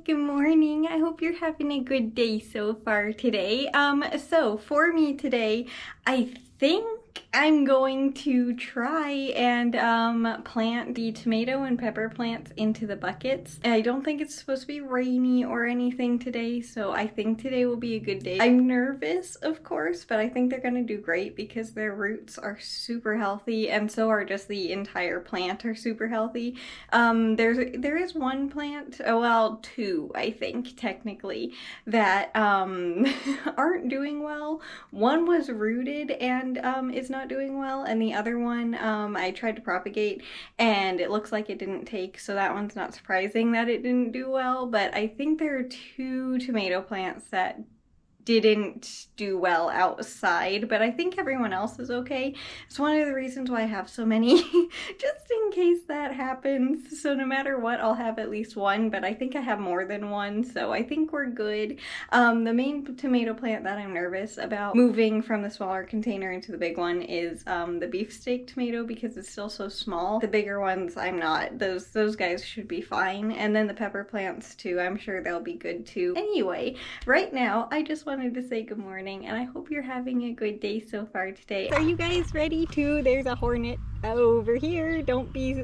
Good morning. I hope you're having a good day so far today. So for me today, I think I'm going to try and plant the tomato and pepper plants into the buckets. I don't think it's supposed to be rainy or anything today, so I think today will be a good day. I'm nervous, of course, but I think they're gonna do great because their roots are super healthy, and so are just the entire plant are super healthy. There is one plant, well, two, I think, technically, that aren't doing well. One was rooted and is not doing well, and the other one I tried to propagate and it looks like it didn't take, so that one's not surprising that it didn't do well. But I think there are two tomato plants that didn't do well outside, but I think everyone else is okay. It's one of the reasons why I have so many, just in case that happens. So no matter what, I'll have at least one, but I think I have more than one, so I think we're good. The main tomato plant that I'm nervous about moving from the smaller container into the big one is the beefsteak tomato, because it's still so small. The bigger ones, I'm not. Those guys should be fine. And then the pepper plants too, I'm sure they'll be good too. Anyway, right now, I just wanted to say good morning, and I hope you're having a good day so far today. Are you guys ready to? There's a hornet over here. Don't be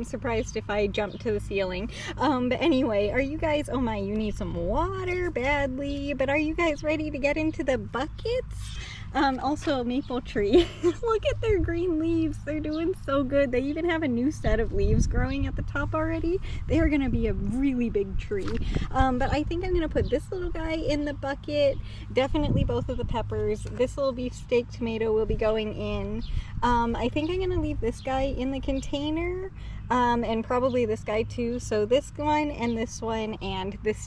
surprised if I jump to the ceiling. But anyway, are you guys, oh my, you need some water badly, but are you guys ready to get into the buckets? Also a maple tree. Look at their green leaves. They're doing so good. They even have a new set of leaves growing at the top already. They are gonna be a really big tree. But I think I'm gonna put this little guy in the bucket. Definitely both of the peppers. This little beefsteak tomato will be going in. I think I'm gonna leave this guy in the container. And probably this guy too. So this one and this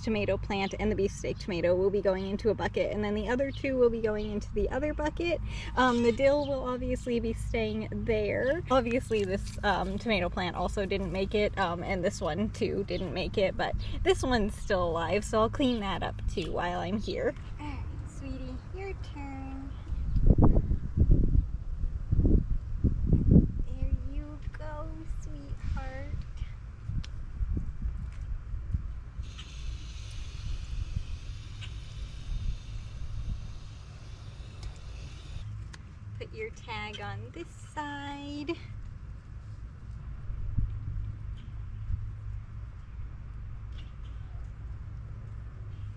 tomato plant and the beefsteak tomato will be going into a bucket, and then the other two will be going into the other bucket. The dill will obviously be staying there. Obviously this tomato plant also didn't make it, and this one too didn't make it, but this one's still alive, so I'll clean that up too while I'm here. Alright, sweetie, your turn. Put your tag on this side.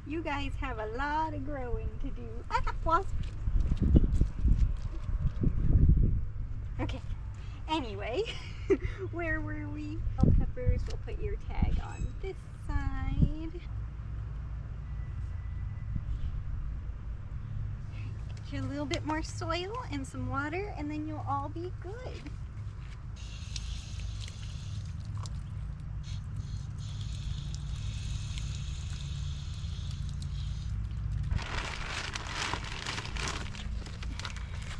You guys have a lot of growing to do. Ah, wasp! Okay, anyway, where were we? Bell peppers, we'll put your tag on this side. A little bit more soil and some water, and then you'll all be good.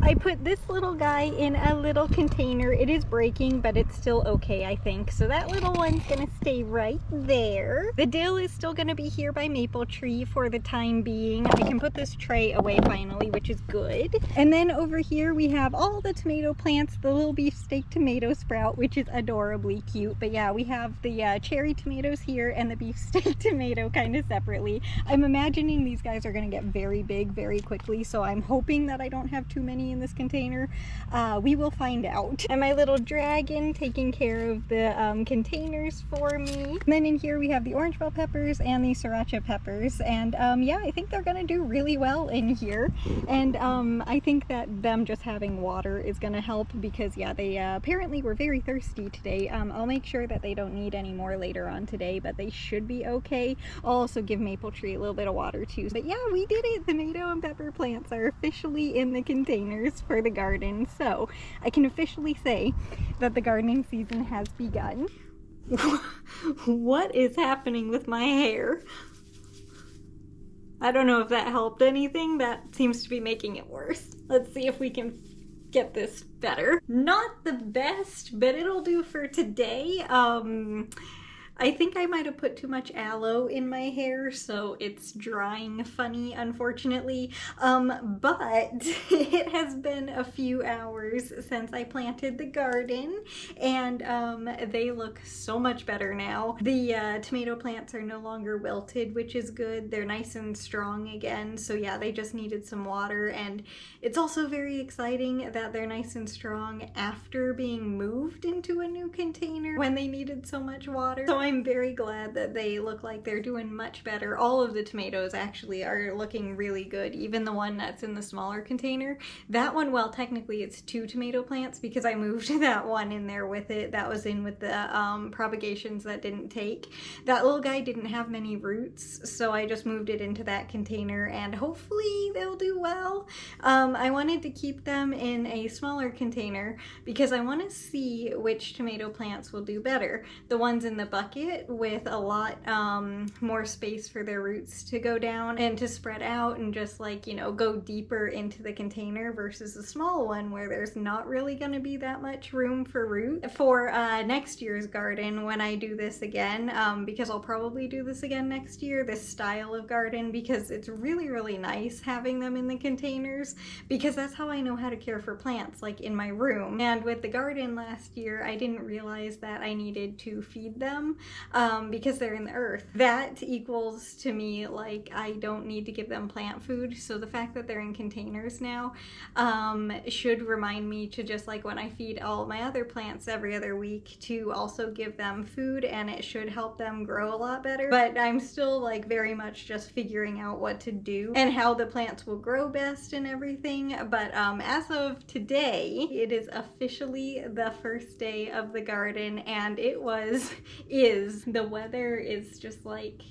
I put this little guy in a little container. It is breaking, but it's still okay, I think. So that little one's gonna stay right there. The dill is still gonna be here by maple tree for the time being. I can put this tray away finally, which is good. And then over here we have all the tomato plants, the little beefsteak tomato sprout, which is adorably cute. But yeah, we have the cherry tomatoes here and the beefsteak tomato kind of separately. I'm imagining these guys are gonna get very big very quickly, so I'm hoping that I don't have too many in this container. We will find out. And my little dragon taking care of the containers for me. And then in here we have the orange bell peppers and the sriracha peppers, and yeah, I think they're gonna do really well in here. And I think that them just having water is gonna help, because yeah, they apparently were very thirsty today. I'll make sure that they don't need any more later on today, but they should be okay. I'll also give maple tree a little bit of water too. But yeah, we did it. Tomato and pepper plants are officially in the containers for the garden, so I can officially say that the gardening season has begun. What is happening with my hair? I don't know if that helped anything. That seems to be making it worse. Let's see if we can get this better. Not the best, but it'll do for today. I think I might have put too much aloe in my hair, so it's drying funny, unfortunately. But it has been a few hours since I planted the garden, and they look so much better now. The tomato plants are no longer wilted, which is good. They're nice and strong again, so yeah, they just needed some water, and it's also very exciting that they're nice and strong after being moved into a new container when they needed so much water. So I'm very glad that they look like they're doing much better. All of the tomatoes actually are looking really good, even the one that's in the smaller container. That one, well, technically it's 2 tomato plants because I moved that one in there with it. That was in with the propagations that didn't take. That little guy didn't have many roots, so I just moved it into that container, and hopefully they'll do well. I wanted to keep them in a smaller container because I want to see which tomato plants will do better. The ones in the bucket with a lot more space for their roots to go down and to spread out and just, like, you know, go deeper into the container, versus the small one where there's not really going to be that much room for root. For next year's garden, when I do this again, because I'll probably do this again next year, this style of garden, because it's really, really nice having them in the containers, because that's how I know how to care for plants, like in my room. And with the garden last year, I didn't realize that I needed to feed them because they're in the earth. That equals to me like I don't need to give them plant food. So the fact that they're in containers now should remind me to, just like when I feed all my other plants every other week, to also give them food, and it should help them grow a lot better. But I'm still like very much just figuring out what to do and how the plants will grow best and everything. But as of today, it is officially the first day of the garden, and the weather is just like,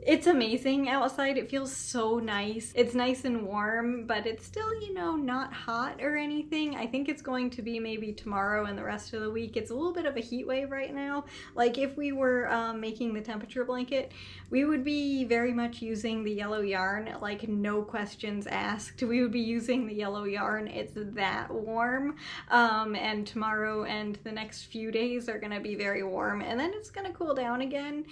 it's amazing outside. It feels so nice. It's nice and warm, but it's still, you know, not hot or anything. I think it's going to be maybe tomorrow and the rest of the week. It's a little bit of a heat wave right now. Like if we were making the temperature blanket, we would be very much using the yellow yarn, like no questions asked. We would be using the yellow yarn. It's that warm. And tomorrow and the next few days are gonna be very warm, and then it's gonna cool down again,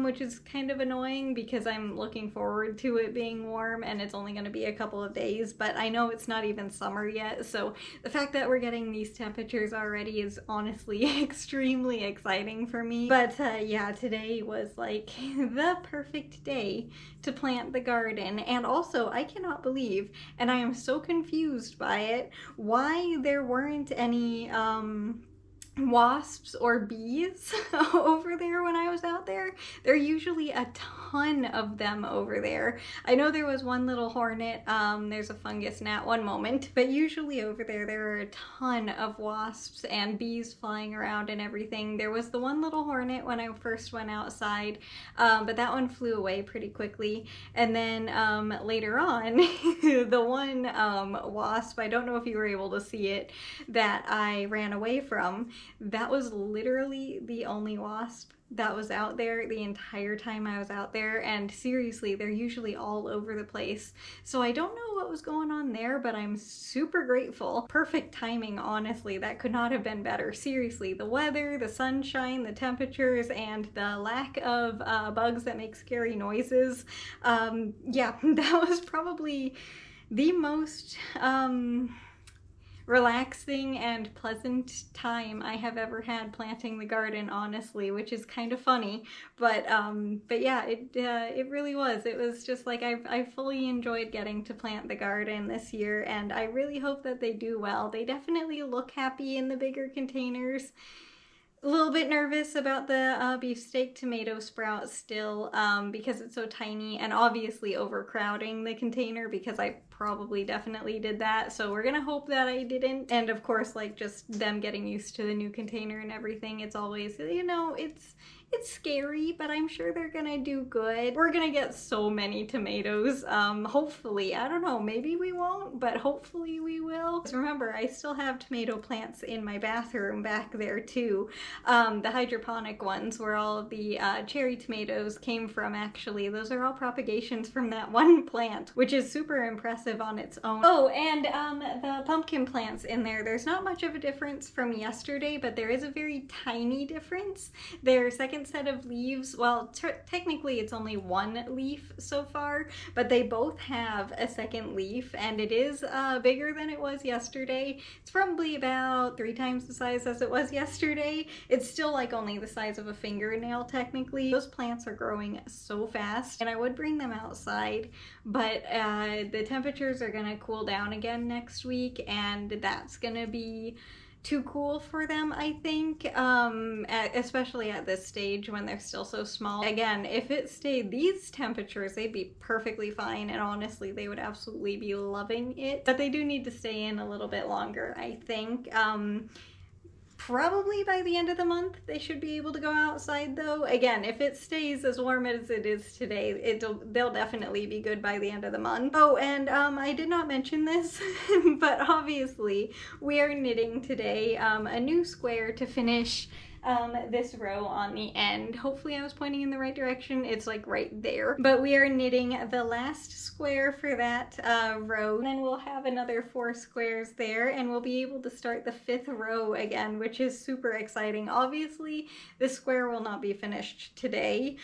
which is kind of annoying because I'm looking forward to it being warm, and it's only going to be a couple of days, but I know it's not even summer yet, so the fact that we're getting these temperatures already is honestly extremely exciting for me. But yeah, today was like the perfect day to plant the garden. And also, I cannot believe, and I am so confused by it, why there weren't any wasps or bees over there when I was out there. There are usually a ton of them over there. I know there was one little hornet, there's a fungus gnat one moment, but usually over there are a ton of wasps and bees flying around and everything. There was the one little hornet when I first went outside, but that one flew away pretty quickly. And then later on, the one wasp, I don't know if you were able to see it, that I ran away from, that was literally the only wasp that was out there the entire time I was out there. And seriously, they're usually all over the place. So I don't know what was going on there, but I'm super grateful. Perfect timing, honestly. That could not have been better. Seriously, the weather, the sunshine, the temperatures, and the lack of bugs that make scary noises. Yeah, that was probably the most relaxing and pleasant time I have ever had planting the garden, honestly, which is kind of funny, but yeah, it really was. It was just like I fully enjoyed getting to plant the garden this year, and I really hope that they do well. They definitely look happy in the bigger containers. A little bit nervous about the beefsteak tomato sprout still, because it's so tiny, and obviously overcrowding the container because I probably definitely did that. So we're gonna hope that I didn't. And of course, like, just them getting used to the new container and everything, it's always, you know, it's It's scary, but I'm sure they're gonna do good. We're gonna get so many tomatoes, hopefully. I don't know, maybe we won't, but hopefully we will. Remember, I still have tomato plants in my bathroom back there too. The hydroponic ones where all of the cherry tomatoes came from, actually. Those are all propagations from that one plant, which is super impressive on its own. Oh, and the pumpkin plants in there, there's not much of a difference from yesterday, but there is a very tiny difference. Their second set of leaves, well, technically it's only one leaf so far, but they both have a second leaf, and it is bigger than it was yesterday. It's probably about 3 times the size as it was yesterday. It's still like only the size of a fingernail technically. Those plants are growing so fast, and I would bring them outside, but the temperatures are gonna cool down again next week, and that's gonna be too cool for them, I think, especially at this stage when they're still so small. Again, if it stayed these temperatures, they'd be perfectly fine, and honestly, they would absolutely be loving it. But they do need to stay in a little bit longer, I think. Probably by the end of the month they should be able to go outside though. Again, if it stays as warm as it is today, they'll definitely be good by the end of the month. Oh, and I did not mention this, but obviously we are knitting today a new square to finish this row on the end. Hopefully I was pointing in the right direction. It's like right there. But we are knitting the last square for that row. And then we'll have another 4 squares there, and we'll be able to start the 5th row again, which is super exciting. Obviously, this square will not be finished today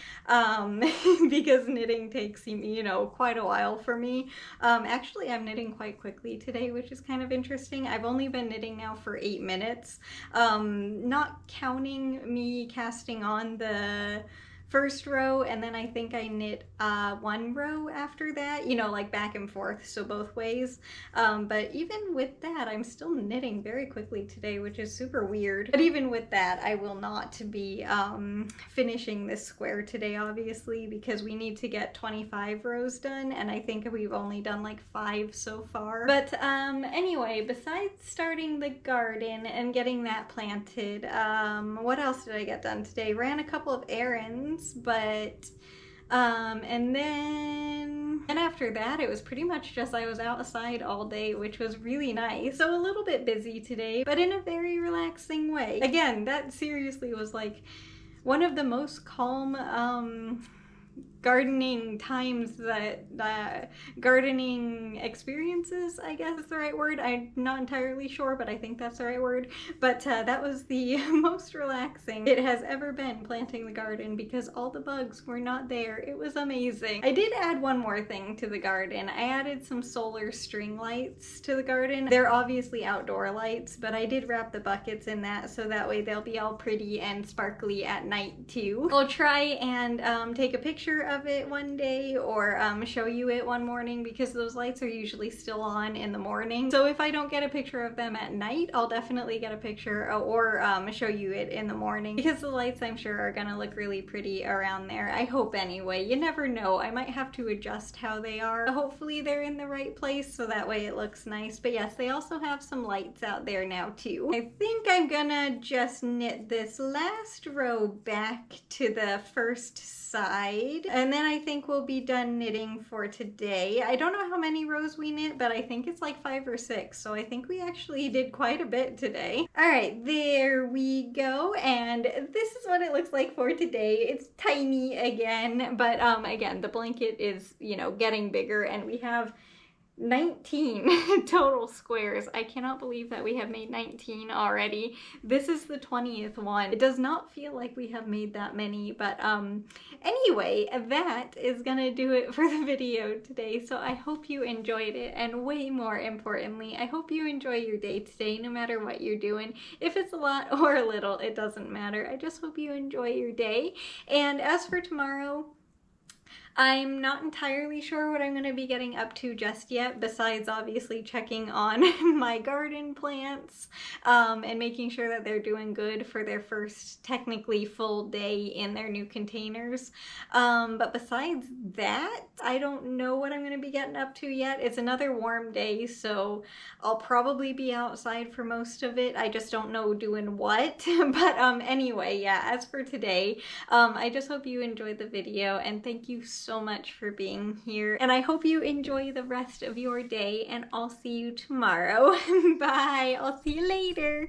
because knitting takes, you know, quite a while for me. Actually, I'm knitting quite quickly today, which is kind of interesting. I've only been knitting now for 8 minutes, not counting me casting on the first row, and then I think I knit 1 row after that, you know, like back and forth, so both ways. But even with that, I'm still knitting very quickly today, which is super weird. But even with that, I will not be finishing this square today, obviously, because we need to get 25 rows done, and I think we've only done like 5 so far. But anyway, besides starting the garden and getting that planted, what else did I get done today? Ran a couple of errands, but and then after that it was pretty much just I was outside all day, which was really nice. So a little bit busy today, but in a very relaxing way. Again, that seriously was like one of the most calm gardening times that gardening experiences, I guess is the right word. I'm not entirely sure, but I think that's the right word. But that was the most relaxing it has ever been, planting the garden, because all the bugs were not there. It was amazing. I did add one more thing to the garden. I added some solar string lights to the garden. They're obviously outdoor lights, but I did wrap the buckets in that so that way they'll be all pretty and sparkly at night too. I'll try and take a picture of it one day, or show you it one morning, because those lights are usually still on in the morning. So if I don't get a picture of them at night, I'll definitely get a picture or show you it in the morning, because the lights, I'm sure, are gonna look really pretty around there. I hope anyway. You never know. I might have to adjust how they are. Hopefully they're in the right place so that way it looks nice. But yes, they also have some lights out there now too. I think I'm gonna just knit this last row back to the first side, and then I think we'll be done knitting for today. I don't know how many rows we knit, but I think it's like 5 or 6, so I think we actually did quite a bit today. All right, there we go, and this is what it looks like for today. It's tiny again, but again, the blanket is, you know, getting bigger, and we have 19 total squares. I cannot believe that we have made 19 already. This is the 20th one. It does not feel like we have made that many, but anyway, that is gonna do it for the video today. So I hope you enjoyed it, and way more importantly, I hope you enjoy your day today, no matter what you're doing. If it's a lot or a little, it doesn't matter. I just hope you enjoy your day. And as for tomorrow, I'm not entirely sure what I'm going to be getting up to just yet, besides obviously checking on my garden plants and making sure that they're doing good for their first technically full day in their new containers. But besides that, I don't know what I'm going to be getting up to yet. It's another warm day, so I'll probably be outside for most of it. I just don't know doing what. But anyway, yeah, as for today, I just hope you enjoyed the video, and thank you so much for being here. And I hope you enjoy the rest of your day, and I'll see you tomorrow. Bye! I'll see you later!